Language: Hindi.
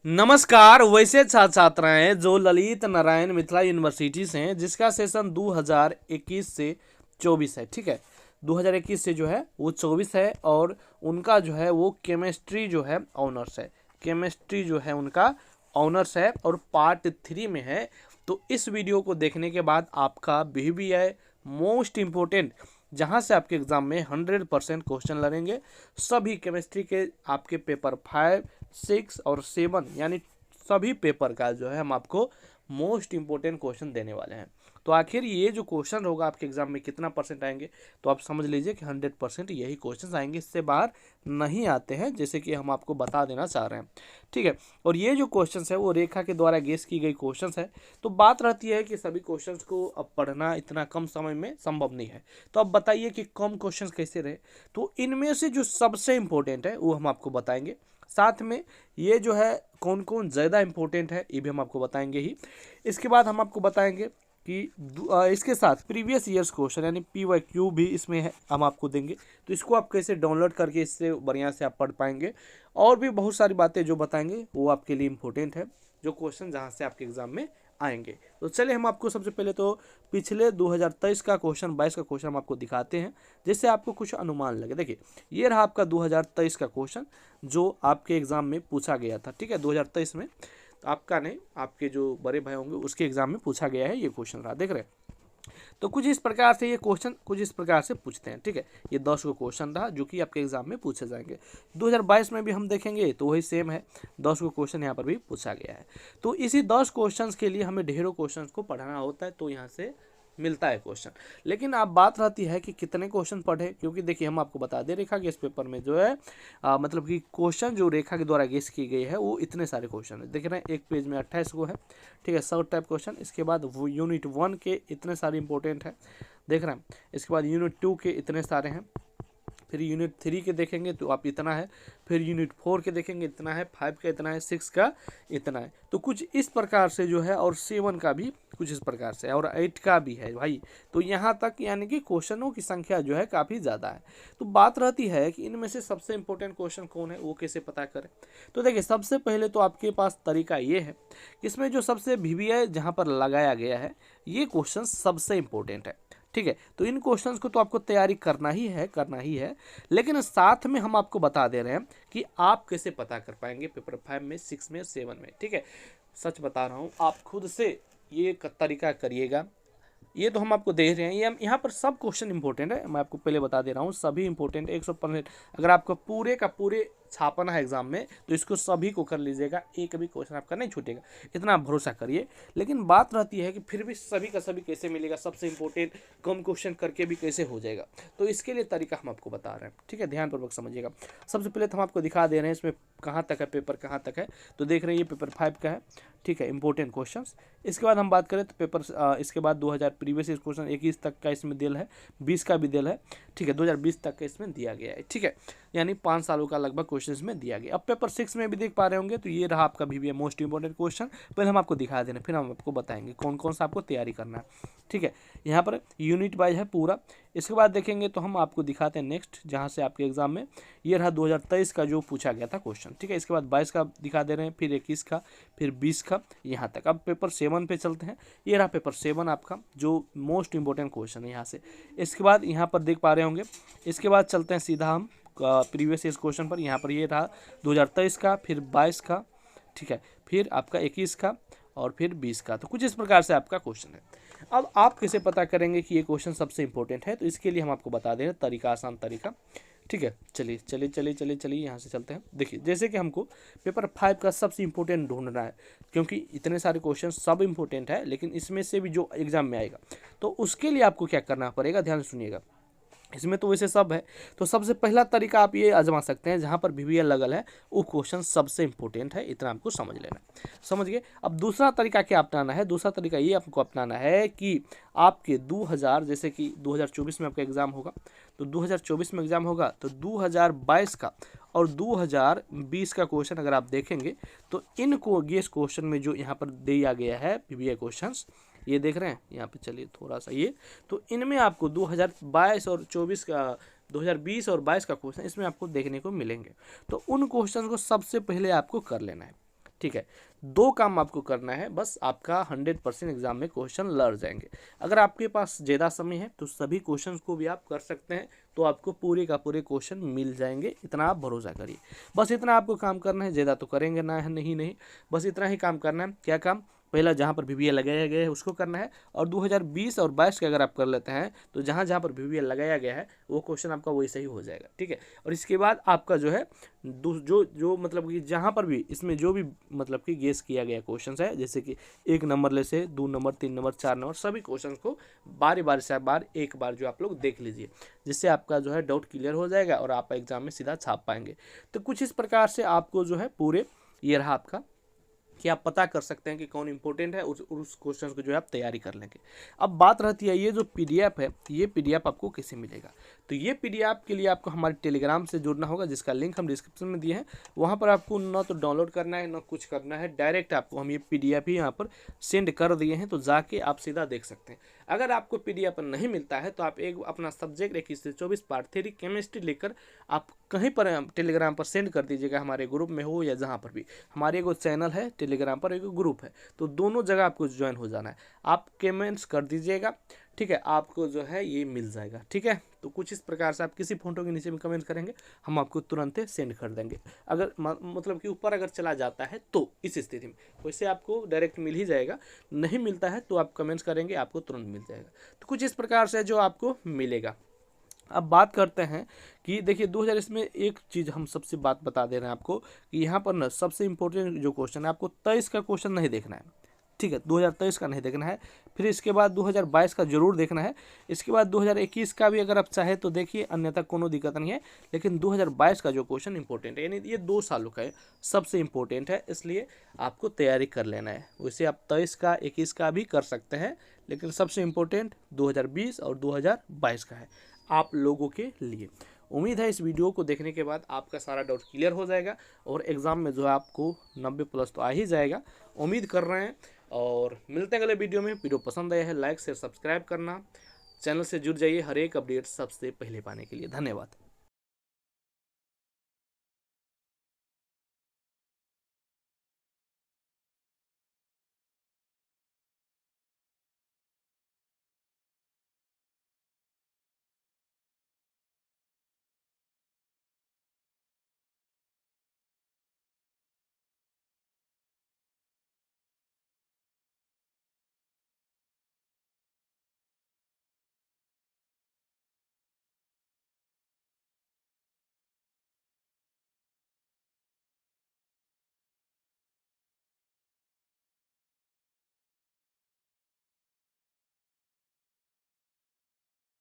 नमस्कार। वैसे छात्र छात्राएं जो ललित नारायण मिथिला यूनिवर्सिटी से हैं, जिसका सेशन 2021 से 24 है, ठीक है। 2021 से जो है वो 24 है और उनका जो है वो केमिस्ट्री जो है ऑनर्स है। केमिस्ट्री जो है उनका ऑनर्स है और पार्ट 3 में है। तो इस वीडियो को देखने के बाद आपका BBI मोस्ट इम्पोर्टेंट, जहाँ से आपके एग्जाम में 100% क्वेश्चन लड़ेंगे, सभी केमिस्ट्री के आपके पेपर 5, 6 और 7 यानी सभी पेपर का जो है हम आपको मोस्ट इम्पोर्टेंट क्वेश्चन देने वाले हैं। तो आखिर ये जो क्वेश्चन होगा आपके एग्जाम में कितना परसेंट आएंगे, तो आप समझ लीजिए कि 100% यही क्वेश्चन आएंगे, इससे बाहर नहीं आते हैं, जैसे कि हम आपको बता देना चाह रहे हैं, ठीक है। और ये जो क्वेश्चन है वो रेखा के द्वारा गेस की गई क्वेश्चन है। तो बात रहती है कि सभी क्वेश्चन को अब पढ़ना इतना कम समय में संभव नहीं है। तो अब बताइए कि कम क्वेश्चन कैसे रहे। तो इनमें से जो सबसे इम्पोर्टेंट है वो हम आपको बताएंगे, साथ में ये जो है कौन कौन ज़्यादा इम्पोर्टेंट है ये भी हम आपको बताएंगे ही। इसके बाद हम आपको बताएंगे कि इसके साथ प्रीवियस ईयर्स क्वेश्चन यानी PYQ भी इसमें है, हम आपको देंगे। तो इसको आप कैसे डाउनलोड करके इससे बढ़िया से आप पढ़ पाएंगे, और भी बहुत सारी बातें जो बताएंगे वो आपके लिए इम्पोर्टेंट है, जो क्वेश्चन जहाँ से आपके एग्जाम में आएंगे। तो चलिए हम आपको सबसे पहले तो पिछले 2023 का क्वेश्चन, 22 का क्वेश्चन हम आपको दिखाते हैं, जिससे आपको कुछ अनुमान लगे। देखिए ये रहा आपका 2023 का क्वेश्चन जो आपके एग्जाम में पूछा गया था, ठीक है। 2023 में आपका नहीं, आपके जो बड़े भाई होंगे उसके एग्जाम में पूछा गया है, ये क्वेश्चन रहा, देख रहे हैं। तो कुछ इस प्रकार से ये क्वेश्चन कुछ इस प्रकार से पूछते हैं, ठीक है। ये 10 को क्वेश्चन रहा जो कि आपके एग्जाम में पूछे जाएंगे। 2022 में भी हम देखेंगे तो वही सेम है, 10 को क्वेश्चन यहाँ पर भी पूछा गया है। तो इसी 10 क्वेश्चन के लिए हमें ढेरों क्वेश्चन को पढ़ाना होता है, तो यहाँ से मिलता है क्वेश्चन। लेकिन अब बात रहती है कि कितने क्वेश्चन पढ़े, क्योंकि देखिए हम आपको बता दें रेखा के इस पेपर में जो है मतलब कि क्वेश्चन जो रेखा के द्वारा गेस की गई है वो इतने सारे क्वेश्चन है, देख रहे हैं। एक पेज में 28 को है, ठीक है, 100 टाइप क्वेश्चन। इसके बाद वो यूनिट 1 के इतने सारे इंपॉर्टेंट है, देख रहे हैं। इसके बाद यूनिट 2 के इतने सारे हैं, फिर यूनिट 3 के देखेंगे तो आप इतना है, फिर यूनिट 4 के देखेंगे इतना है, 5 का इतना है, 6 का इतना है। तो कुछ इस प्रकार से जो है, और 7 का भी कुछ इस प्रकार से, और 8 का भी है भाई। तो यहाँ तक यानी कि क्वेश्चनों की संख्या जो है काफ़ी ज़्यादा है। तो बात रहती है कि इनमें से सबसे इंपॉर्टेंट क्वेश्चन कौन है, वो कैसे पता करें। तो देखिए सबसे पहले तो आपके पास तरीका ये है, इसमें जो सबसे BBI जहाँ पर लगाया गया है ये क्वेश्चन सबसे इंपॉर्टेंट है, ठीक है। तो इन क्वेश्चंस को तो आपको तैयारी करना ही है, लेकिन साथ में हम आपको बता दे रहे हैं कि आप कैसे पता कर पाएंगे पेपर 5 में, 6 में, 7 में, ठीक है। सच बता रहा हूँ, आप खुद से ये तरीका करिएगा। ये तो हम आपको दे रहे हैं, ये यहाँ पर सब क्वेश्चन इंपॉर्टेंट है, मैं आपको पहले बता दे रहा हूँ, सभी इंपॉर्टेंट 100%। अगर आपको पूरे का पूरे छापना है एग्जाम में तो इसको सभी को कर लीजिएगा, एक भी क्वेश्चन आपका नहीं छूटेगा, इतना भरोसा करिए। लेकिन बात रहती है कि फिर भी सभी का सभी कैसे मिलेगा, सबसे इंपॉर्टेंट कम क्वेश्चन करके भी कैसे हो जाएगा। तो इसके लिए तरीका हम आपको बता रहे हैं, ठीक है, ध्यानपूर्वक समझिएगा। सबसे पहले तो हम आपको दिखा दे रहे हैं इसमें कहाँ तक है, पेपर कहाँ तक है। तो देख रहे हैं ये पेपर 5 का है, ठीक है, इंपॉर्टेंट क्वेश्चन। इसके बाद हम बात करें तो पेपर इसके बाद 2000 प्रीवियस क्वेश्चन 21 तक का इसमें दिल है, 20 का भी दिल है, ठीक है, 2020 तक का इसमें दिया गया है, ठीक है, यानी 5 सालों का लगभग क्वेश्चन इसमें दिया गया। अब पेपर 6 में भी देख पा रहे होंगे, तो ये रहा आपका BBI मोस्ट इंपॉर्टेंट क्वेश्चन। पहले हम आपको दिखा देना, फिर हम आपको बताएंगे कौन कौन सा आपको तैयारी करना है, ठीक है। यहाँ पर यूनिट वाइज है पूरा। इसके बाद देखेंगे तो हम आपको दिखाते हैं नेक्स्ट, जहाँ से आपके एग्जाम में ये रहा 2023 का जो पूछा गया था क्वेश्चन, ठीक है। इसके बाद 22 का दिखा दे रहे हैं, फिर 21 का, फिर 20 का, यहाँ तक। अब पेपर 7 पे चलते हैं, ये रहा पेपर 7 आपका जो मोस्ट इंपॉर्टेंट क्वेश्चन है यहाँ से। इसके बाद यहाँ पर देख पा रहे होंगे, इसके बाद चलते हैं सीधा हम प्रीवियस ईयर क्वेश्चन पर। यहाँ पर ये रहा 2023 का, फिर 22 का, ठीक है, फिर आपका 21 का और फिर 20 का। तो कुछ इस प्रकार से आपका क्वेश्चन है। अब आप कैसे पता करेंगे कि ये क्वेश्चन सबसे इंपॉर्टेंट है, तो इसके लिए हम आपको बता दे रहे हैं तरीका, आसान तरीका, ठीक है। चलिए चलिए चलिए चलिए चलिए यहाँ से चलते हैं। देखिए जैसे कि हमको पेपर 5 का सबसे इंपॉर्टेंट ढूंढना है, क्योंकि इतने सारे क्वेश्चन सब इंपॉर्टेंट है, लेकिन इसमें से भी जो एग्जाम में आएगा, तो उसके लिए आपको क्या करना पड़ेगा, ध्यान से सुनिएगा। इसमें तो वैसे सब है, तो सबसे पहला तरीका आप ये आजमा सकते हैं, जहाँ पर BBI लगल है वो क्वेश्चन सबसे इंपॉर्टेंट है, इतना आपको समझ लेना, समझ गए। अब दूसरा तरीका क्या अपनाना है, दूसरा तरीका ये आपको अपनाना है कि आपके 2000, जैसे कि 2024 में आपका एग्जाम होगा, तो 2024 में एग्जाम होगा, तो 2022 का और 2020 का क्वेश्चन अगर आप देखेंगे तो इनको गेस क्वेश्चन में जो यहाँ पर दिया गया है BBI क्वेश्चंस, ये देख रहे हैं यहाँ पे, चलिए थोड़ा सा ये, तो इनमें आपको 2022 और 24 का, 2020 और 22 का क्वेश्चन इसमें आपको देखने को मिलेंगे। तो उन क्वेश्चन को सबसे पहले आपको कर लेना है, ठीक है, 2 काम आपको करना है बस, आपका 100% एग्जाम में क्वेश्चन लड़ जाएंगे। अगर आपके पास ज़्यादा समय है तो सभी क्वेश्चंस को भी आप कर सकते हैं, तो आपको पूरे का पूरे क्वेश्चन मिल जाएंगे, इतना आप भरोसा करिए। बस इतना आपको काम करना है, ज़्यादा तो करेंगे ना है नहीं, बस इतना ही काम करना है। क्या काम? पहला जहाँ पर VVL लगाया गया है उसको करना है, और 2020 और 22 के अगर आप कर लेते हैं तो जहाँ जहाँ पर VVL लगाया गया है वो क्वेश्चन आपका वैसे ही हो जाएगा, ठीक है। और इसके बाद आपका जो है जो जो मतलब कि जहाँ पर भी इसमें जो भी मतलब कि गेस किया गया क्वेश्चन है, जैसे कि 1 नंबर ले से 2 नंबर 3 नंबर 4 नंबर, सभी क्वेश्चन को बारी बारी से एक बार जो आप लोग देख लीजिए, जिससे आपका जो है डाउट क्लियर हो जाएगा और आप एग्जाम में सीधा छाप पाएंगे। तो कुछ इस प्रकार से आपको जो है पूरे ये रहा आपका कि आप पता कर सकते हैं कि कौन इंपॉर्टेंट है, उस क्वेश्चन को जो है आप तैयारी कर लेंगे। अब बात रहती है ये जो PDF है, ये PDF आपको कैसे मिलेगा? तो ये PDF के लिए आपको हमारे टेलीग्राम से जुड़ना होगा, जिसका लिंक हम डिस्क्रिप्शन में दिए हैं। वहाँ पर आपको ना तो डाउनलोड करना है ना कुछ करना है, डायरेक्ट आपको हम ये PDF ही यहाँ पर सेंड कर दिए हैं, तो जाके आप सीधा देख सकते हैं। अगर आपको PDF नहीं मिलता है तो आप एक अपना सब्जेक्ट 21 से 24 पार्ट थ्योरी केमिस्ट्री लेकर आप कहीं पर टेलीग्राम पर सेंड कर दीजिएगा, हमारे ग्रुप में हो या जहाँ पर भी। हमारे एक चैनल है टेलीग्राम पर, एक ग्रुप है, तो दोनों जगह आपको ज्वाइन हो जाना है। आप कमेंट्स कर दीजिएगा, ठीक है, आपको जो है ये मिल जाएगा, ठीक है। तो कुछ इस प्रकार से आप किसी फोटो के नीचे में कमेंट करेंगे, हम आपको तुरंत सेंड कर देंगे। अगर मतलब कि ऊपर अगर चला जाता है तो इस स्थिति में, वैसे आपको डायरेक्ट मिल ही जाएगा, नहीं मिलता है तो आप कमेंट्स करेंगे, आपको तुरंत मिल जाएगा। तो कुछ इस प्रकार से जो आपको मिलेगा। अब बात करते हैं कि देखिए 2000, इसमें एक चीज़ हम सबसे बात बता दे रहे हैं आपको कि यहाँ पर ना सबसे इम्पोर्टेंट जो क्वेश्चन है, आपको 23 का क्वेश्चन नहीं देखना है, ठीक है, 2023 का नहीं देखना है। फिर इसके बाद 2022 का जरूर देखना है। इसके बाद 2021 का भी अगर आप चाहे तो देखिए, अन्यथा कोनो दिक्कत नहीं है। लेकिन 2022 का जो क्वेश्चन इंपॉर्टेंट है, यानी ये 2 सालों का है, सबसे इम्पोर्टेंट है, इसलिए आपको तैयारी कर लेना है। वैसे आप 23 का 21 का भी कर सकते हैं, लेकिन सबसे इम्पोर्टेंट 2020 और 2022 का है आप लोगों के लिए। उम्मीद है इस वीडियो को देखने के बाद आपका सारा डाउट क्लियर हो जाएगा और एग्ज़ाम में जो है आपको 90+ तो आ ही जाएगा, उम्मीद कर रहे हैं। और मिलते हैं अगले वीडियो में। वीडियो पसंद आया है लाइक शेयर सब्सक्राइब करना, चैनल से जुड़ जाइए हर एक अपडेट सबसे पहले पाने के लिए। धन्यवाद।